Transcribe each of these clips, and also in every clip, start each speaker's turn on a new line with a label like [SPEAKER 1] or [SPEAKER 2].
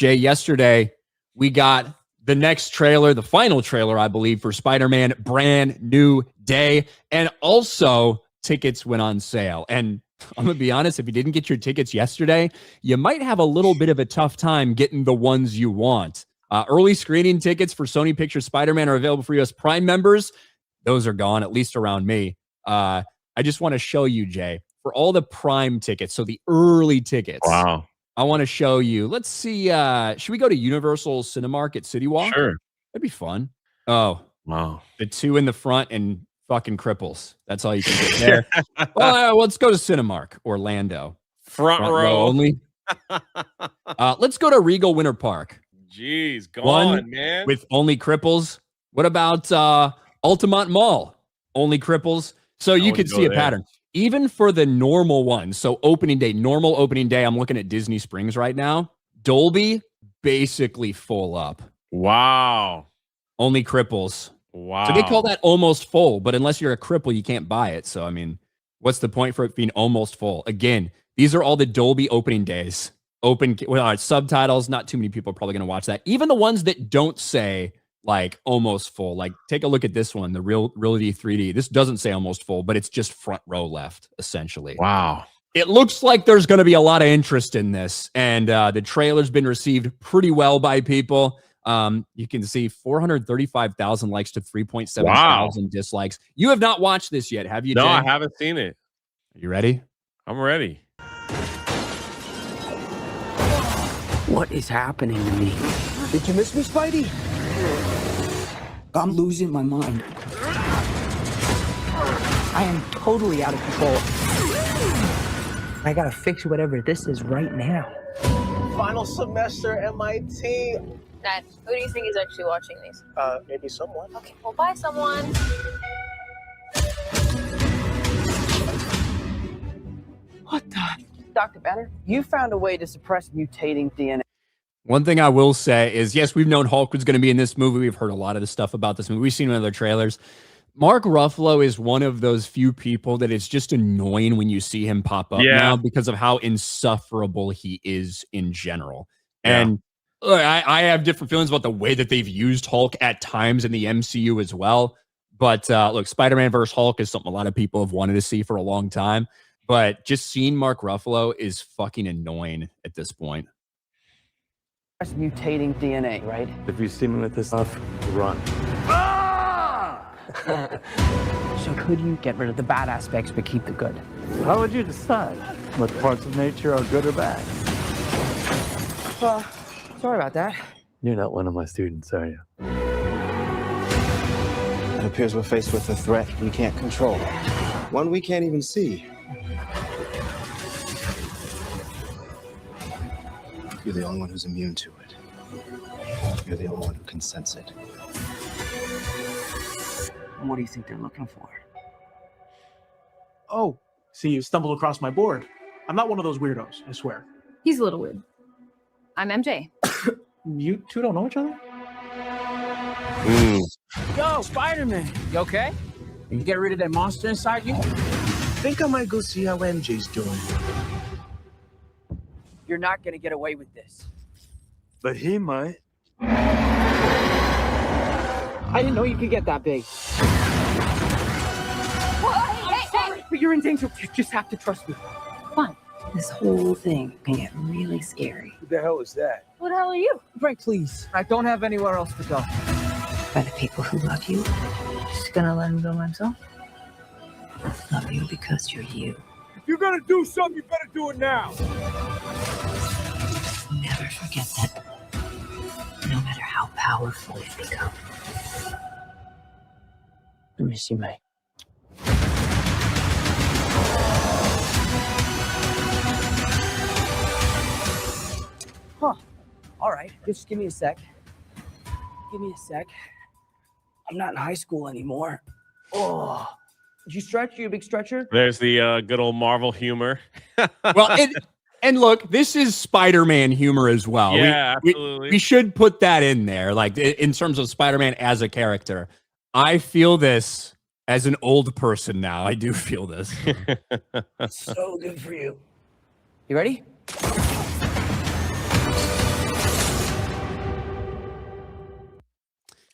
[SPEAKER 1] Jay, yesterday we got the next trailer, the final trailer, I believe, for Spider-Man Brand New Day. And also tickets went on sale. And I'm going to be honest, if you didn't get your tickets yesterday, you might have a little bit of a tough time getting the ones you want. Early screening tickets for Sony Pictures Spider-Man are available for US Prime members. Those are gone, at least around me. I just want to show you, Jay, for all the Prime tickets, so the early tickets.
[SPEAKER 2] Wow.
[SPEAKER 1] I want to show you. Let's see. Should we go to Universal Cinemark at City Walk?
[SPEAKER 2] Sure.
[SPEAKER 1] That'd be fun. Oh,
[SPEAKER 2] wow.
[SPEAKER 1] The two in the front and fucking cripples. That's all you can get there. Well, let's go to Cinemark, Orlando.
[SPEAKER 2] Front row
[SPEAKER 1] only. Let's go to Regal Winter Park.
[SPEAKER 2] Jeez, go
[SPEAKER 1] One
[SPEAKER 2] on, man.
[SPEAKER 1] with only cripples. What about Altamont Mall? Only cripples. So you can see a pattern. Even for the normal ones, so normal opening day, I'm looking at Disney Springs right now. Dolby, basically full up.
[SPEAKER 2] Wow.
[SPEAKER 1] Only cripples.
[SPEAKER 2] Wow.
[SPEAKER 1] So they call that almost full, but unless you're a cripple, you can't buy it. So, I mean, what's the point for it being almost full? Again, these are all the Dolby opening days. Subtitles, not too many people are probably going to watch that. Even the ones that don't say, like, almost full. Like, take a look at this one, the Reality 3D. This doesn't say almost full, but it's just front row left, essentially.
[SPEAKER 2] Wow.
[SPEAKER 1] It looks like there's going to be a lot of interest in this, and the trailer's been received pretty well by people. You can see 435,000 likes to 3.7 thousand dislikes. You have not watched this yet, have you, Jay?
[SPEAKER 2] No, I haven't seen it.
[SPEAKER 1] Are you ready?
[SPEAKER 2] I'm ready.
[SPEAKER 3] What is happening to me?
[SPEAKER 4] Did you miss me, Spidey?
[SPEAKER 3] I'm losing my mind. I am totally out of control. I gotta fix whatever this is right now.
[SPEAKER 4] Final semester MIT.
[SPEAKER 5] Dad, who do you think is actually watching these?
[SPEAKER 4] Maybe someone.
[SPEAKER 5] Okay, well, bye, someone.
[SPEAKER 3] What the?
[SPEAKER 4] Dr. Banner, you found a way to suppress mutating DNA.
[SPEAKER 1] One thing I will say is, yes, we've known Hulk was going to be in this movie. We've heard a lot of the stuff about this movie. We've seen other trailers. Mark Ruffalo is one of those few people that it's just annoying when you see him pop up now because of how insufferable he is in general.
[SPEAKER 2] Yeah.
[SPEAKER 1] And look, I have different feelings about the way that they've used Hulk at times in the MCU as well. But look, Spider-Man versus Hulk is something a lot of people have wanted to see for a long time. But just seeing Mark Ruffalo is fucking annoying at this point.
[SPEAKER 4] Mutating DNA, right?
[SPEAKER 6] If you see me with this stuff, run.
[SPEAKER 3] So could you get rid of the bad aspects but keep the good?
[SPEAKER 6] How would you decide what parts of nature are good or bad?
[SPEAKER 3] Sorry about that.
[SPEAKER 6] You're not one of my students, are you?
[SPEAKER 7] It appears we're faced with a threat we can't control. One we can't even see. You're the only one who's immune to it. You're the only one who can sense it.
[SPEAKER 3] What do you think they're looking for?
[SPEAKER 8] Oh, see, you stumbled across my board. I'm not one of those weirdos, I swear.
[SPEAKER 5] He's a little weird. I'm MJ.
[SPEAKER 8] You two don't know each other?
[SPEAKER 4] Yo, Spider-Man, you okay? You get rid of that monster inside you?
[SPEAKER 7] Think I might go see how MJ's doing.
[SPEAKER 4] You're not gonna get away with this.
[SPEAKER 6] But he might.
[SPEAKER 3] I didn't know you could get that big.
[SPEAKER 5] Hey!
[SPEAKER 3] But you're in danger. You just have to trust me.
[SPEAKER 5] Fine.
[SPEAKER 9] This whole thing can get really scary.
[SPEAKER 7] Who the hell is that?
[SPEAKER 5] Who the hell are you?
[SPEAKER 4] Frank, please. I don't have anywhere else to go.
[SPEAKER 9] Are the people who love you just gonna let him go himself? Love you because you're you.
[SPEAKER 4] If you're gonna do something, you better do it now.
[SPEAKER 9] Never forget that. No matter how powerful you become.
[SPEAKER 3] I miss you, May. Huh. All right. Just give me a sec. Give me a sec. I'm not in high school anymore. Oh. Did you stretch? You a big stretcher?
[SPEAKER 2] There's the good old Marvel humor.
[SPEAKER 1] Well, and look, this is Spider-Man humor as well.
[SPEAKER 2] Yeah, absolutely.
[SPEAKER 1] We should put that in there, like in terms of Spider-Man as a character. I feel this as an old person now. I do feel this.
[SPEAKER 3] So good for you. You ready?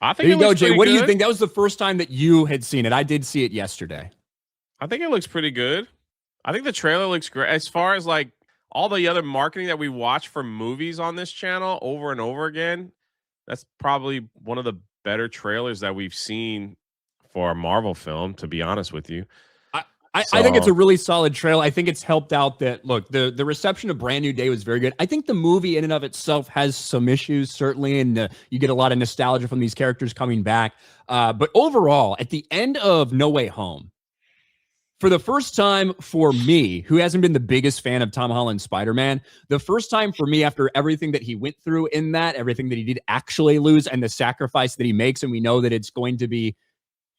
[SPEAKER 2] I think
[SPEAKER 1] There you
[SPEAKER 2] it
[SPEAKER 1] go,
[SPEAKER 2] looks
[SPEAKER 1] Jay.
[SPEAKER 2] pretty
[SPEAKER 1] What do you
[SPEAKER 2] good.
[SPEAKER 1] think? That was the first time that you had seen it. I did see it yesterday.
[SPEAKER 2] I think it looks pretty good. I think the trailer looks great. As far as like all the other marketing that we watch for movies on this channel over and over again, that's probably one of the better trailers that we've seen for a Marvel film, to be honest with you.
[SPEAKER 1] I think it's a really solid trailer. I think it's helped out that, look, the reception of Brand New Day was very good. I think the movie in and of itself has some issues, certainly, and you get a lot of nostalgia from these characters coming back. But overall, at the end of No Way Home, for the first time for me, who hasn't been the biggest fan of Tom Holland's Spider-Man, the first time for me after everything that he went through in that, everything that he did actually lose, and the sacrifice that he makes, and we know that it's going to be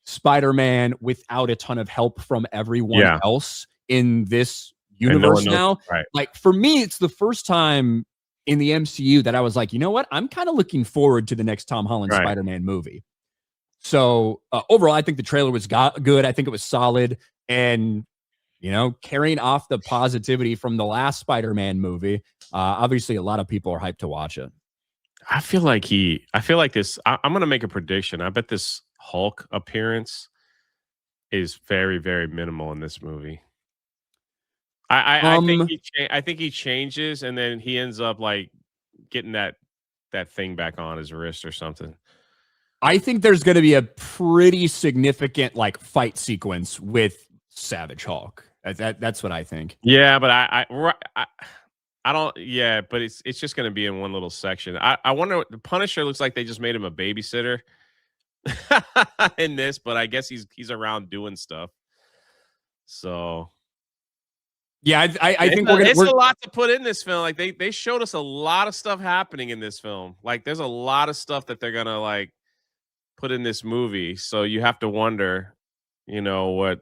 [SPEAKER 1] Spider-Man without a ton of help from everyone else in this universe now.
[SPEAKER 2] Right.
[SPEAKER 1] Like, for me, it's the first time in the MCU that I was like, you know what? I'm kind of looking forward to the next Tom Holland Spider-Man movie. So overall, I think the trailer was good. I think it was solid. And, you know, carrying off the positivity from the last Spider-Man movie, obviously a lot of people are hyped to watch it.
[SPEAKER 2] I feel like this, I'm going to make a prediction. I bet this Hulk appearance is very, very minimal in this movie. I think he changes and then he ends up like getting that thing back on his wrist or something.
[SPEAKER 1] I think there's going to be a pretty significant like fight sequence with Savage Hulk. That's what I think.
[SPEAKER 2] Yeah, but I don't. Yeah, but it's just going to be in one little section. I wonder. The Punisher looks like they just made him a babysitter in this, but I guess he's around doing stuff. So
[SPEAKER 1] yeah, I think
[SPEAKER 2] it's a lot to put in this film. Like they showed us a lot of stuff happening in this film. Like there's a lot of stuff that they're gonna like put in this movie. So you have to wonder, you know,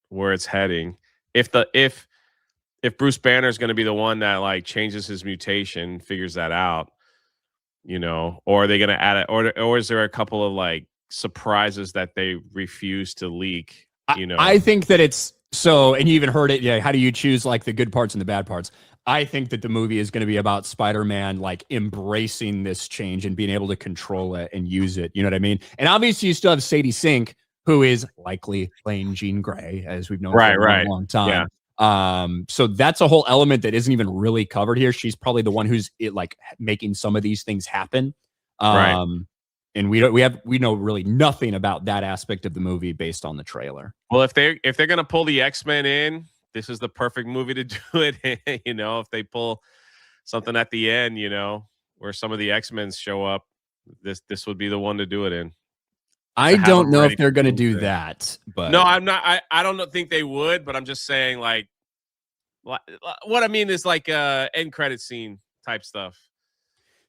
[SPEAKER 2] where it's heading. If Bruce Banner is going to be the one that like changes his mutation, figures that out, you know, or are they going to add it, or is there a couple of like surprises that they refuse to leak? You know,
[SPEAKER 1] I think that it's so, and you even heard it. Yeah, how do you choose like the good parts and the bad parts? I think that the movie is going to be about Spider-Man like embracing this change and being able to control it and use it. You know what I mean? And obviously, you still have Sadie Sink, who is likely playing Jean Grey, as we've known for a long time. Yeah. So that's a whole element that isn't even really covered here. She's probably the one who's like making some of these things happen. And we know really nothing about that aspect of the movie based on the trailer.
[SPEAKER 2] Well, if they're gonna pull the X-Men in, this is the perfect movie to do it. You know, if they pull something at the end, you know, where some of the X-Men show up, this would be the one to do it in.
[SPEAKER 1] I don't know if they're going to do that, but
[SPEAKER 2] no, I'm not. I don't think they would, but I'm just saying, like, what I mean is like end credit scene type stuff.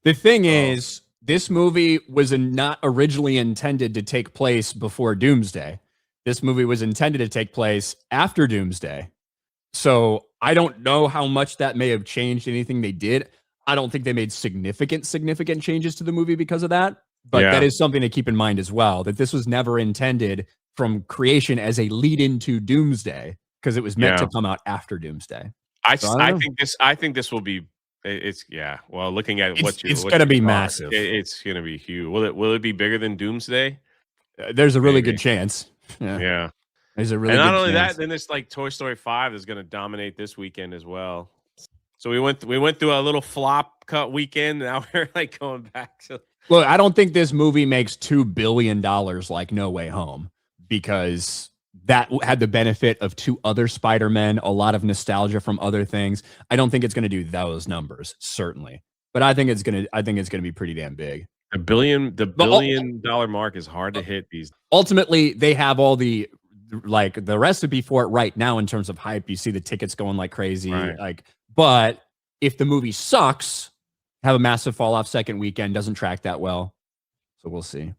[SPEAKER 1] The thing is, this movie was not originally intended to take place before Doomsday. This movie was intended to take place after Doomsday. So I don't know how much that may have changed anything they did. I don't think they made significant changes to the movie because of that. But that is something to keep in mind as well, that this was never intended from creation as a lead into Doomsday, because it was meant to come out after Doomsday.
[SPEAKER 2] I think this will be. It's well, looking at
[SPEAKER 1] it's going to be massive.
[SPEAKER 2] It's going to be huge. Will it be bigger than Doomsday?
[SPEAKER 1] There's a really good chance.
[SPEAKER 2] Yeah.
[SPEAKER 1] There's a really
[SPEAKER 2] and
[SPEAKER 1] good
[SPEAKER 2] not only
[SPEAKER 1] chance.
[SPEAKER 2] that, then it's like Toy Story 5 is going to dominate this weekend as well. So we went through a little flop cut weekend. Now we're like going back to.
[SPEAKER 1] Look, I don't think this movie makes $2 billion like No Way Home, because that had the benefit of 2 other Spider-Men, a lot of nostalgia from other things. I don't think it's going to do those numbers, certainly, but I think it's going to be pretty damn big.
[SPEAKER 2] The $1 billion mark is hard to hit these.
[SPEAKER 1] Ultimately, they have all the recipe for it right now in terms of hype. You see the tickets going like crazy, but if the movie sucks, have a massive fall off second weekend, doesn't track that well. So we'll see.